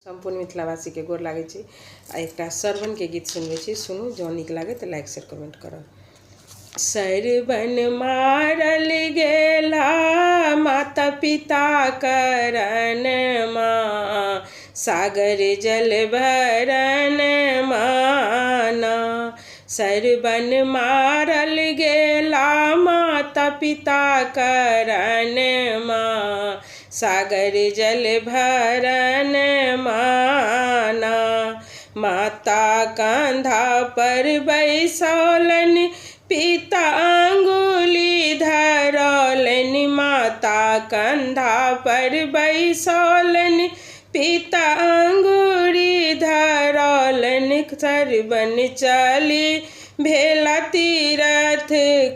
संपूर्ण मिथिलावासी के गोर लागे छी। आ एक सरवन के गीत सुनबे छी, सुनू। जो निक लागे तो लाइक शेयर कमेंट करब। सरवन मारल गेला माता पिता करन माँ, सागर जल भरन माना। सरवन मारल गेला माता पिता करन माँ, सागर जल भरन माना। माता कंधा पर बैसौलन, पिता अंगुली धरौलन। माता कंधा पर बैसौलन, पिता अंगुली धरौलन। सरवन चली भेला तीरथ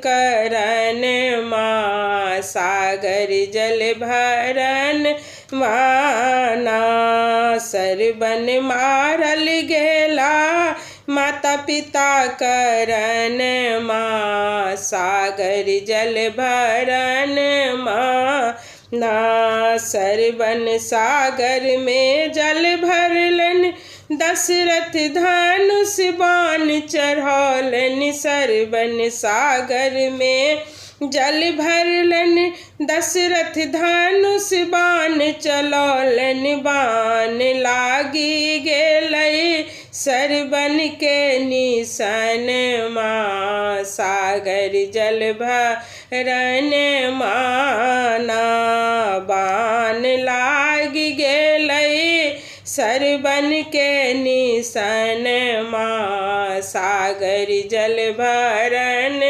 करन माँ, सागर जल भरन माना। सरवन मारल गेला माता पिता करन माँ, सागर जल भरन माना। सरवन सागर में जल भरलन, दशरथ धनुष बाण चढ़ौलन। सरवन सागर में जल भरलन, दशरथ धनुष बाण चलौलन। बाण लागी गेलै सरवन के निशन माँ, सागर जल भरन माना। बाण लागी गेलै सरवन के निशन माँ, सागर जल भरन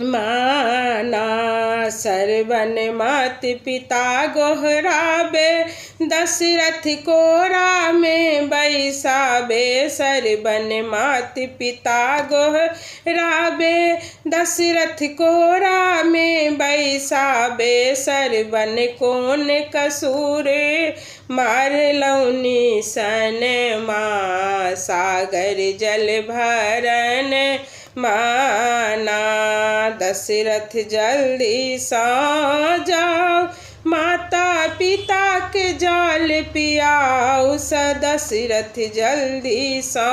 माना। सरवन मात पिता गोहराबे, दशरथ कोरा में बैसाबे। सरवन मात पिता गोहराबे, दशरथ कोरा में बैसाबे। सरवन कौन कसूर मारलौनी सन माँ, सागर जल भरन माना। दशरथ जल्दी सा जाओ, माता पिता के जल पियाओ। दशरथ जल्दी सा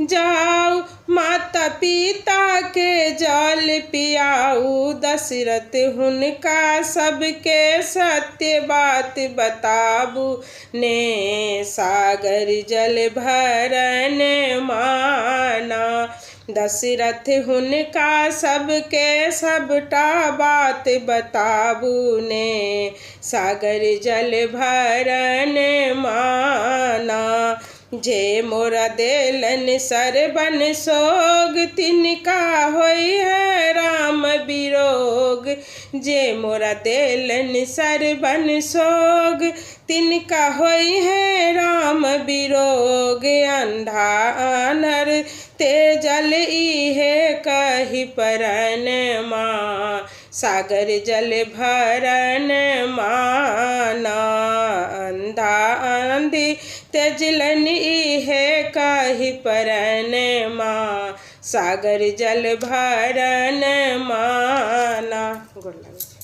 जाओ, माता पिता के जल पियाऊ। दशरथ हुनका सबके सत्य बात बताबू ने, सागर जल भरन माना। दशरथ हुनका सबके सबटा बात बताबू ने, सागर जल भरन माना। जे मोरा देलन सरवन सोग, तिनका होई है राम बिरोग। जे मोरा देलन सरवन सोग, तिनका होई है राम बिरोग। अंधा आनर ते जल इहे कही परन माँ, सागर जल भरन माना। अंधा आंधी तेजलन इहे कही परन माँ, सागर जल भरन माना। गोर लागे।